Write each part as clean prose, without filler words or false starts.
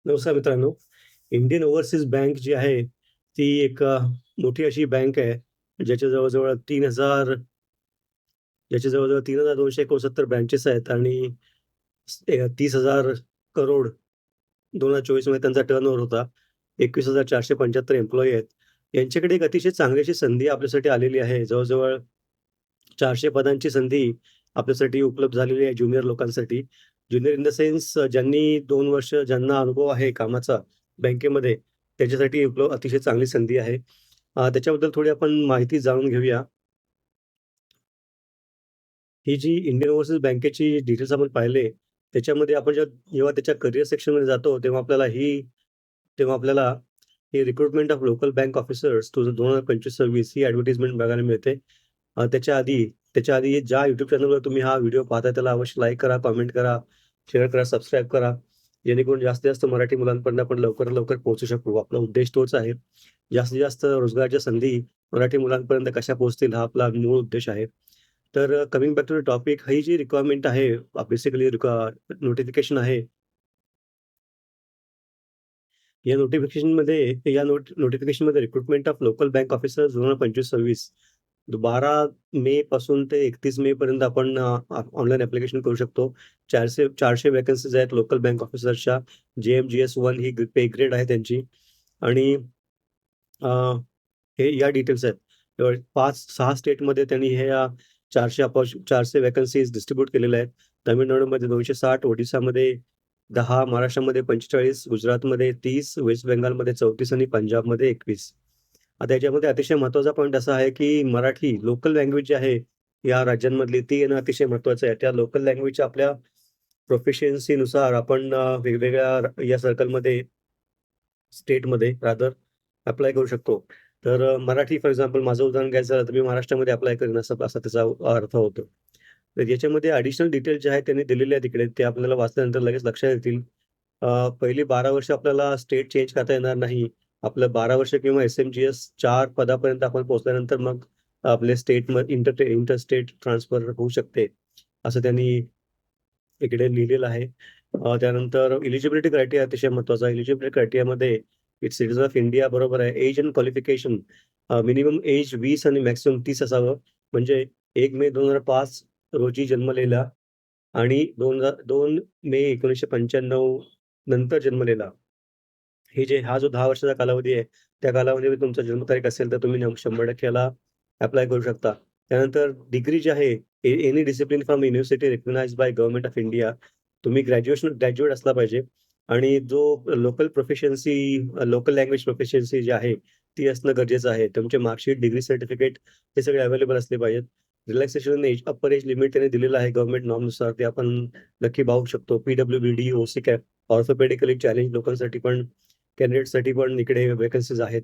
नमस्कार मित्रांनो. Indian overseas bank जी आहे, ती एक मोठी अशी बँक आहे, ज्याच्या जवळ-जवळ 3,000 ज्याच्या जवळ-जवळ 3,269 ब्रँचेस आहेत आणि 30,000 करोड 2024 मध्ये त्यांचा टर्नओव्हर होता. 21,475 एम्प्लॉयी आहेत. यांच्याकडे एक अतिशय चांगली अशी संधी आपल्यासाठी आलेली आहे. जवळ-जवळ 400 पदांची संधी आपल्यासाठी उपलब्ध झालेली आहे ज्युनियर लोकांसाठी. ज्युनियर इन द सेन्स ज्यांनी 2 वर्ष ज्यांना अनुभव आहे कामाचा बँकेमध्ये, त्याच्यासाठी अतिशय चांगली संधी आहे. त्याच्याबद्दल थोडी आपण माहिती जाणून घेऊया. ही जी इंडियन ओव्हरसीज बँकेची डिटेल्स आपण पाहिले, त्याच्यामध्ये आपण जेव्हा त्याच्या करियर सेक्शनमध्ये जातो, तेव्हा आपल्याला हे recruitment of local bank officers 2025-26 he advertisement बघायला मिळते. त्याच्या आधी ज्या YouTube चॅनलवर तुम्ही हा व्हिडिओ पाहताय त्याला अवश्य लाईक करा, कमेंट करा, शेअर करा, सबस्क्राईब करा. जेणेकरून जास्तीत जास्त मराठी मुलांपर्यंत आपण लवकरात लवकर पोहोचू शकू. आपला उद्देश तोच आहे. जास्तीत जास्त रोजगाराच्या संधी मराठी मुलांपर्यंत कशा पोहोचतील हा आपला मूळ उद्देश आहे. तर coming back to the topic, ही जी रिक्वायरमेंट आहे बेसिकली नोटिफिकेशन आहे. या नोटिफिकेशनमध्ये recruitment of local bank officers 2025-26 12 May पासून ते 31 मे पर्यंत आपण ऑनलाईन ॲप्लिकेशन करू शकतो. 400 व्हॅकन्सीज आहेत लोकल बँक ऑफिसर्सच्या. JMGS1 ही पे ग्रेड आहे त्यांची आणि अ, हे या डिटेल्स आहेत. 5-6 स्टेटमध्ये त्यांनी ह्या 400 व्हॅकन्सीज डिस्ट्रिब्यूट केलेल्या आहेत. तामिळनाडूमध्ये 260, ओडिशामध्ये 10, महाराष्ट्रामध्ये 45, गुजरातमध्ये 30, वेस्ट बेंगालमध्ये 34 आणि पंजाबमध्ये 21. आता याच्यामध्ये अतिशय महत्त्वाचा पॉइंट असा आहे, की मराठी लोकल लँग्वेज जी आहे, या राज्यांमधली ती येणं अतिशय महत्त्वाचं आहे. त्या लोकल लँग्वेजच्या आपल्या प्रोफिशियन्सीनुसार आपण वेगवेगळ्या या सर्कलमध्ये, स्टेटमध्ये रादर अप्लाय करू शकतो. तर मराठी फॉर एक्झाम्पल माझं उदाहरण घ्यायचं झालं, तर मी महाराष्ट्रामध्ये अप्लाय करीन असं असा त्याचा अर्थ होतो. तर याच्यामध्ये ॲडिशनल डिटेल्स जे आहेत त्यांनी दिलेले आहेत तिकडे, ते आपल्याला वाचल्यानंतर लगेच लक्षात येतील. पहिली 12 वर्ष आपल्याला स्टेट चेंज करता येणार नाही. आपलं 12 वर्ष किंवा एस-एम-जी-एस 4 पदापर्यंत आपण पोहोचल्यानंतर मग आपले इंटरस्टेट ट्रान्सफर होऊ शकते, असं त्यांनी इकडे लिहिलेलं आहे. त्यानंतर एलिजिबिलिटी क्रायटेरिया अतिशय महत्त्वाचा आहे. एलिजिबिलिटी क्रायटेरियामध्ये इट्स सिटिझन ऑफ इंडिया बरोबर आहे. Age and qualification minimum age 20 आणि मॅक्सिमम 30 असावं. म्हणजे 1 मे 2005 रोजी जन्मलेला आणि 2 मे 1995 नंतर जन्मलेला. हा जो 10 वर्षाचा कालावधी आहे, त्या कालावधीमध्ये तुमचा जन्मतारीख असेल, तर तुम्ही 100% याला ॲप्लाय करू शकता. त्यानंतर डिग्री जी आहे, any discipline from university recognised by government of India. तुम्ही ग्रॅज्युएट असला पाहिजे आणि जो लोकल लँग्वेज प्रोफिशियन्सी जी आहे, ती असणं गरजेचं आहे. तुमचे मार्कशीट, डिग्री सर्टिफिकेट हे सगळे अवेलेबल असले पाहिजेत. Relaxation age, upper age limit त्याने दिलेलं आहे गव्हर्नमेंट नॉर्मनुसार. ते आपण नक्की पाहू शकतो. पी-डब्ल्यू-बी-डी, ओ-सी-कॅप, ऑर्थोपेडिकली चॅलेंज लोकांसाठी पण, कॅन्डिडेटसाठी पण इकडे व्हॅकन्सीज आहेत.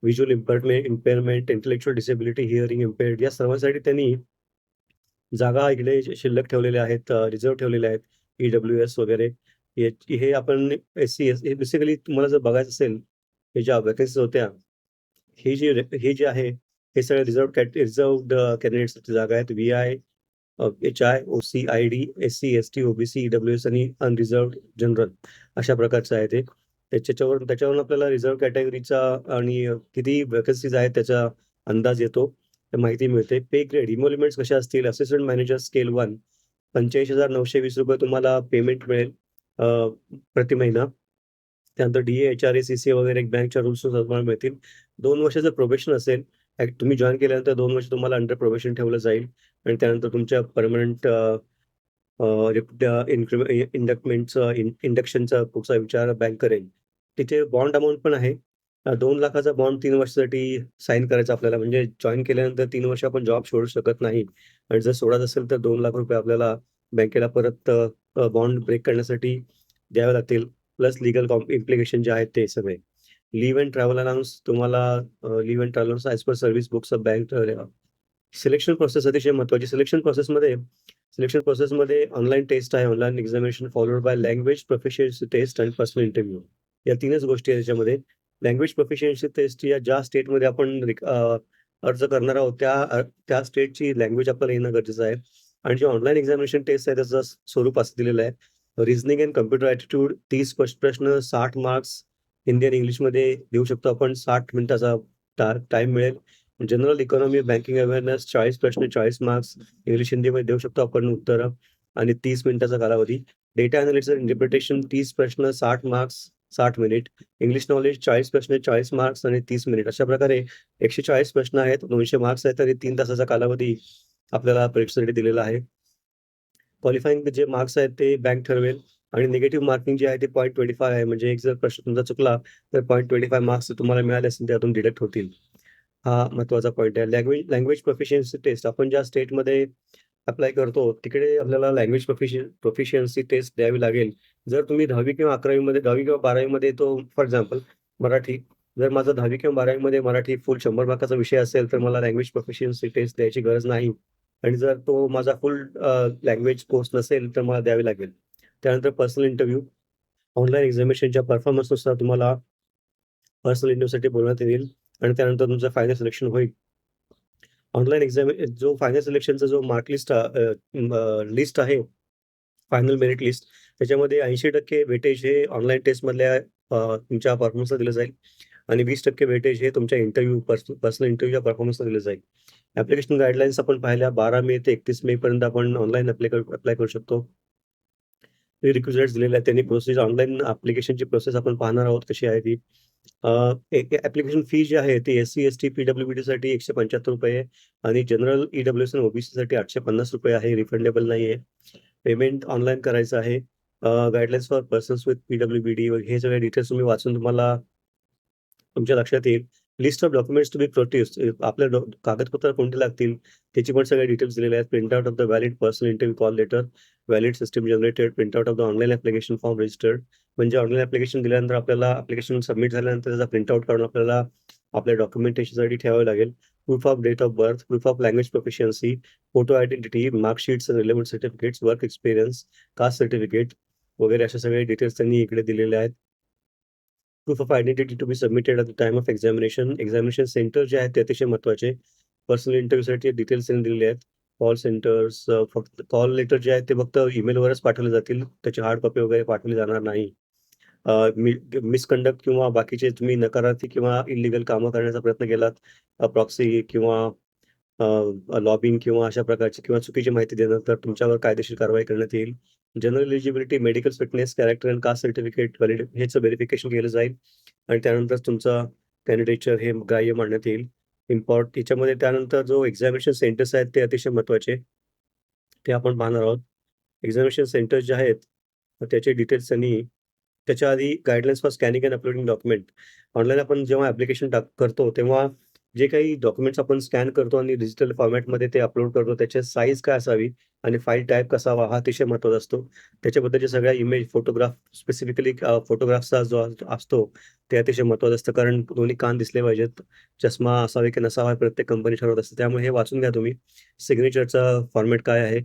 व्हिज्युअल इम्पेअरमेंट, इंटेलेक्चुअल डिसेबिलिटी, हिअरिंग इम्पेअर्ड या सर्वांसाठी त्यांनी जागा इकडे शिल्लक ठेवलेल्या आहेत, रिझर्व्ह ठेवलेल्या आहेत. ई-डब्ल्यू-एस वगैरे. हे आपण एस-सी-एस हे बेसिकली तुम्हाला जर बघायचं असेल, हे ज्या व्हॅकन्सीज होत्या, हे जे आहे, हे सगळे रिझर्व्हड कॅन्डिडेट्ससाठी जागा आहेत. V I, H I, O C, I D, S C, S T, O B C, E W S आणि अनरिझर्व्ड जनरल अशा प्रकारचं आहे ते. त्याच्यावरून आपल्याला रिझर्व्ह कॅटेगरीचा आणि किती व्हॅकन्सीज आहेत त्याचा अंदाज येतो. माहिती मिळते. पे ग्रेड, इमोल्युमेंट्स कशा असतील, असिस्टंट मॅनेजर स्केल 1 ₹85,920 तुम्हाला पेमेंट मिळेल अ, प्रति महिना. त्यानंतर डी-ए, एच-आर-ए, सी-सी-ए वगैरे बँकच्या रूल्सनुसार तुम्हाला मिळतील. 2 वर्षाचं प्रोबेशन असेल. तुम्ही जॉइन केल्यानंतर 2 वर्ष तुम्हाला अंडर प्रोबेशन ठेवलं जाईल आणि त्यानंतर तुमच्या पर्मनंट इंडक्शनचा पुढचा विचार बँक करेल. तिथे बॉन्ड अमाउंट पण आहे. 2,00,000चा बॉन्ड 3 वर्षासाठी साइन करायचा आपल्याला. म्हणजे जॉइन केल्यानंतर 3 वर्ष आपण जॉब सोडू शकत नाही आणि जर सोडायचं असेल तर ₹2,00,000 आपल्याला बँकेला परत बॉन्ड ब्रेक करण्यासाठी द्यावे लागतील. प्लस लीगल इम्प्लिकेशन जे आहेत ते सगळे. लीव्ह एंड ट्रॅव्हल अलाउन्स तुम्हाला leave and travel allowance as per service books of bank. Selection process अतिशय महत्त्वाची. सिलेक्शन प्रोसेसमध्ये ऑनलाईन टेस्ट आहे. Online examination followed by language proficiency test आणि पर्सनल इंटरव्ह्यू. या 3च गोष्टी आहेत त्याच्यामध्ये. लँग्वेज प्रोफिशियन्सी टेस्ट या ज्या स्टेटमध्ये आपण अर्ज करणार आहोत, त्या स्टेटची लँग्वेज आपल्याला येणं गरजेचं आहे आणि जे ऑनलाईन एक्झामिनेशन टेस्ट आहे त्याचं स्वरूप असं दिलेलं आहे. रिझनिंग अँड कम्प्युटर ॲटिट्यूड 30 प्रश्न 60 मार्क्स हिंदी आणि इंग्लिशमध्ये देऊ शकतो आपण. 60 मिनिटाचा टाईम मिळेल. जनरल इकॉनॉमी, बँकिंग अवेअरनेस 40 प्रश्न 40 मार्क्स इंग्लिश, हिंदीमध्ये देऊ शकतो आपण उत्तरं आणि 30 मिनिटाचा कालावधी. डेटा अॅनालिसिस अँड इंटरप्रिटेशन 30 प्रश्न 60 मार्क्स 60 मिनिट. इंग्लिश नॉलेज 40 प्रश्न 40 मार्क्स आणि 30 मिनिट. अशा प्रकारे 140 प्रश्न आहेत, 200 मार्क्स आहेत आणि 3 तासाचा कालावधी आपल्याला परीक्षेसाठी दिलेला आहे. क्वालिफाईंग जे मार्क्स आहेत ते बँक ठरवेल आणि निगेटिव्ह मार्किंग जे आहे ते 0.25 आहे. म्हणजे एक जर प्रश्न तुमचा चुकला तर 0.25 मार्क्स तुम्हाला मिळाले असतील त्यातून डिडक्ट होतील. हा महत्त्वाचा पॉइंट आहे. लँग्वेज लँग्वेज प्रोफिशियन्सी टेस्ट आपण ज्या स्टेटमध्ये अप्लाय करतो तिकडे आपल्याला लँग्वेज प्रोफिशियन्सी टेस्ट द्यावी लागेल. जर तुम्ही 10वी किंवा 11वी किंवा 12वी तो फॉर एक्झाम्पल मराठी, जर माझा 10वी किंवा 12वी मराठी फुल 100 मार्काचा विषय असेल तर मला लँग्वेज प्रोफिशियन्सी टेस्ट द्यायची गरज नाही. आणि जर तो माझा फुल लँग्वेज कोर्स नसेल तर मला द्यावी लागेल. त्यानंतर पर्सनल इंटरव्ह्यू. ऑनलाईन एक्झामिनेशनच्या परफॉर्मन्सनुसार तुम्हाला पर्सनल इंटरव्ह्यूसाठी बोलवण्यात येईल आणि त्यानंतर तुमचं फायनल सिलेक्शन होईल. ऑनलाईन जो फायनल सिलेक्शनचा जो मार्क लिस्ट आहे, फायनल मेरिट लिस्ट, त्याच्यामध्ये 80% वेटेज हे ऑनलाईन टेस्टमधल्या तुमच्या परफॉर्मन्सला दिलं जाईल आणि 20% वेटेज हे तुमच्या पर्सनल इंटरव्ह्यूच्या परफॉर्मन्सला दिलं जाईल. ॲप्लिकेशन गाईडलाईन्स आपण पाहिल्या 12 मे ते 31 मे पर्यंत आपण ऑनलाईन अप्लाय करू शकतो. प्री-रिक्विजिट्स दिलेले आहेत. त्यांनी प्रोसेस ऑनलाईन ॲप्लिकेशनची प्रोसेस आपण पाहणार आहोत कशी आहे ती. एक ॲप्लिकेशन फी जी आहे ती एस-सी, एस-टी, पी-डब्ल्यू-बीसाठी ₹175 आणि जनरल ई-डब्ल्यू-एस आणि ओ-बी-सीसाठी ₹850 आहे. रिफंडेबल नाही आहे. पेमेंट ऑनलाईन करायचं आहे. Guidelines for persons with P W B D हे सगळे डिटेल्स तुम्ही वाचून तुम्हाला तुमच्या लक्षात येईल. List of documents to be produced आपल्या कागदपत्र कोणती लागतील त्याची पण सगळे डिटेल्स दिलेले आहेत. Print out of the valid personal interview call letter, valid system generated, print out of the online application form registered. म्हणजे ऑनलाईन ॲप्लिकेशन दिल्यानंतर आपल्याला ॲप्लिकेशन सबमिट झाल्यानंतर त्याचा प्रिंट आउट काढून आपल्याला आपल्या डॉक्युमेंटेशनसाठी ठेवावे लागेल. Proof of date of birth, proof of language proficiency, photo identity, marksheets, relevant certificates, work experience, caste certificate वगैरे अशा सगळे डिटेल्स त्यांनी इकडे दिलेले आहेत. Proof of identity to be submitted at the time of examination. Examination centre जे आहेत ते अतिशय महत्त्वाचे. पर्सनल इंटरव्ह्यूसाठी डिटेल्स त्यांनी दिलेले आहेत. कॉल सेंटर्स फक्त कॉल लेटर जे आहेत ते फक्त ईमेलवरच पाठवले जातील. त्याची हार्ड कॉपी वगैरे पाठवली जाणार नाही. मिसकंडक्ट किंवा बाकीचे तुम्ही नकारार्थी किंवा इल्लीगल कामं करण्याचा प्रयत्न केलात, प्रॉक्सी किंवा लॉबिंग किंवा अशा प्रकारची किंवा चुकीची माहिती देणं, तर तुमच्यावर कायदेशीर कारवाई करण्यात येईल. General eligibility, medical fitness, character and caste certificate ह्याचं व्हेरिफिकेशन केलं जाईल आणि त्यानंतर तुमचा कॅन्डिडेचर हे ग्राह्य मानण्यात येईल. याच्यामध्ये त्यानंतर जो एक्झामिनेशन सेंटर्स आहेत ते अतिशय महत्त्वाचे. ते आपण पाहणार आहोत. एक्झामिनेशन सेंटर्स जे आहेत त्याचे डिटेल्स त्यांनी त्याच्या आधी guidelines for scanning and uploading document. Online आपण जेव्हा ॲप्लिकेशन करतो तेव्हा जे काही डॉक्युमेंट्स आपण स्कॅन करतो आणि डिजिटल फॉर्मॅटमध्ये ते अपलोड करतो त्याची साईज काय असावी आणि फाईल टाईप कसा हवा हा अतिशय महत्त्वाचा असतो. त्याच्याबद्दलच्या सगळ्या इमेज, फोटोग्राफ स्पेसिफिकली फोटोग्राफचा जो असतो ते अतिशय महत्त्वाचं असतं. कारण दोन्ही कान दिसले पाहिजेत. चष्मा असावे की नसावा प्रत्येक कंपनी ठरवत असते. त्यामुळे हे वाचून घ्या तुम्ही. सिग्नेचरचा फॉर्मॅट काय आहे,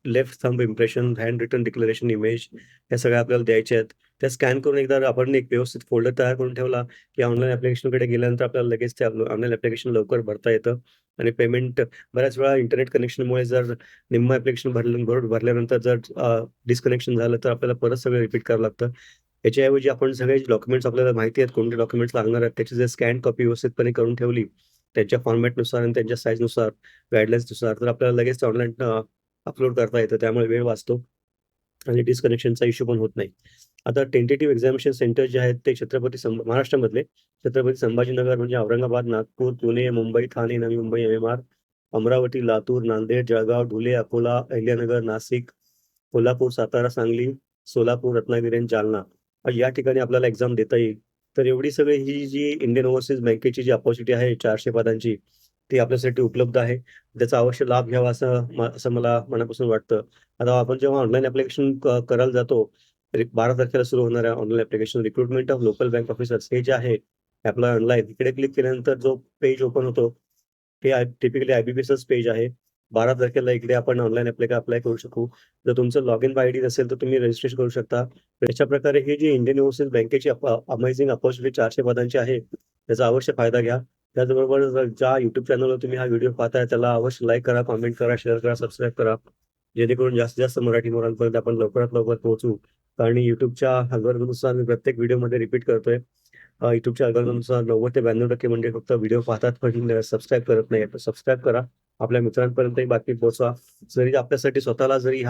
left thumb impression, hand written declaration image ह्या सगळ्या आपल्याला द्यायच्या आहेत. त्या स्कॅन करून एकदा आपण एक व्यवस्थित फोल्डर तयार करून ठेवला की ऑनलाईन ॲप्लिकेशनकडे गेल्यानंतर आपल्याला लगेच ते ऑनलाईन ॲप्लिकेशन लवकर भरता येतं आणि पेमेंट बऱ्याच वेळा इंटरनेट कनेक्शनमुळे जर निम्मं ॲप्लिकेशन भरल्यानंतर जर डिस्कनेक्शन झालं तर आपल्याला परत सगळं रिपीट करावं लागतं. याच्याऐवजी आपण सगळे डॉक्युमेंट्स आपल्याला माहिती आहेत कोणते डॉक्युमेंट्स लागणार आहेत त्याची जर स्कॅन कॉपी व्यवस्थितपणे करून ठेवली त्यांच्या फॉर्मॅटनुसार आणि त्यांच्या साईजनुसार, गाईडलाईन्सनुसार, तर आपल्याला लगेच ऑनलाईन अपलोड करता येतं. त्यामुळे वेळ वाचतो आणि डिस्कनेक्शनचा इश्यू पण होत नाही. आता टेंटेटिव्ह एक्झामिनेशन सेंटर जे आहेत ते महाराष्ट्रामधले छत्रपती संभाजीनगर म्हणजे औरंगाबाद, नागपूर, पुणे, मुंबई, ठाणे, नवी मुंबई, MMR, अमरावती, लातूर, नांदेड, जळगाव, धुळे, अकोला, अहिल्यानगर, नाशिक, कोल्हापूर, सातारा, सांगली, सोलापूर, रत्नागिरी आणि जालना या ठिकाणी आपल्याला एक्झाम देता येईल. तर एवढी सगळी ही जी इंडियन ओव्हरसीज बँकेची जी अपॉर्च्युनिटी आहे 400 पदांची, ती आपल्यासाठी उपलब्ध आहे. त्याचा अवश्य लाभ घ्यावा असं मला मनापासून वाटतं. आता आपण जेव्हा ऑनलाईन ॲप्लिकेशन करायला जातो, तर 12 तारखेला सुरू होणाऱ्या online application recruitment of local bank officers हे जे आहे अप्लाय ऑनलाईन इकडे क्लिक केल्यानंतर जो पेज ओपन होतो, हे टिपिकली IBPSच पेज आहे. 12 तारखेला इकडे आपण ऑनलाईन अप्लाय करू शकू. जर तुमचं लॉगिन आयडी नसेल तर तुम्ही रजिस्ट्रेशन करू शकता. अशा प्रकारे ही जी इंडियन ओव्हरसीज बँकेची अमेझिंग अपॉर्च्युनिटी 400 पदांची आहे, त्याचा अवश्य फायदा घ्या. त्याचबरोबर ज्या YouTube चॅनलवर तुम्ही हा व्हिडिओ पाहताय त्याला अवश्य लाईक करा, कमेंट करा, शेअर करा, सबस्क्राईब करा. जेणेकरून जास्तीत जास्त मराठी मुलांपर्यंत आपण लवकरात लवकर पोहोचू. आणि YouTubeच्या अल्गोरिथमनुसार मी प्रत्येक व्हिडिओमध्ये रिपीट करतोय. YouTubeच्या अल्गोरिथमनुसार 90% ते 92% म्हणजे फक्त व्हिडिओ पाहतात पण सबस्क्राईब करत नाही. तर सबस्क्राईब करा. आपल्या मित्रांपर्यंतही बातमी पोहोचवा. जरी आपल्यासाठी स्वतःला जरी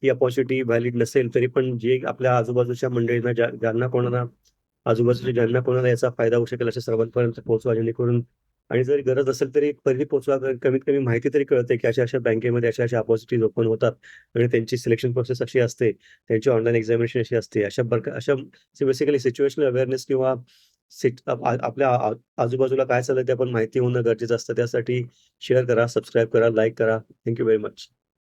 ही अपॉर्च्युनिटी व्हॅलिड नसेल, तरी पण जे आपल्या आजूबाजूच्या मंडळींना ज्यांना कोणाला याचा फायदा होऊ शकेल अशा सर्वांपर्यंत पोहोचवा, जेणेकरून आणि जरी गरज असेल तरी पहिली पोहोचवा. कमीत कमी माहिती तरी कळते, की अशा-अशा बँकेमध्ये अशा-अशा अपॉर्च्युनिटीज ओपन होतात आणि त्यांची सिलेक्शन प्रोसेस अशी असते. त्यांची ऑनलाईन एक्झामिनेशन अशी असते. अशा बेसिकली सिच्युएशनल अवेअरनेस किंवा आपल्या आजूबाजूला काय चाललंय ते आपण माहिती होणं गरजेचं असतं. त्यासाठी शेअर करा, सबस्क्राईब करा, लाईक करा. Thank you very much.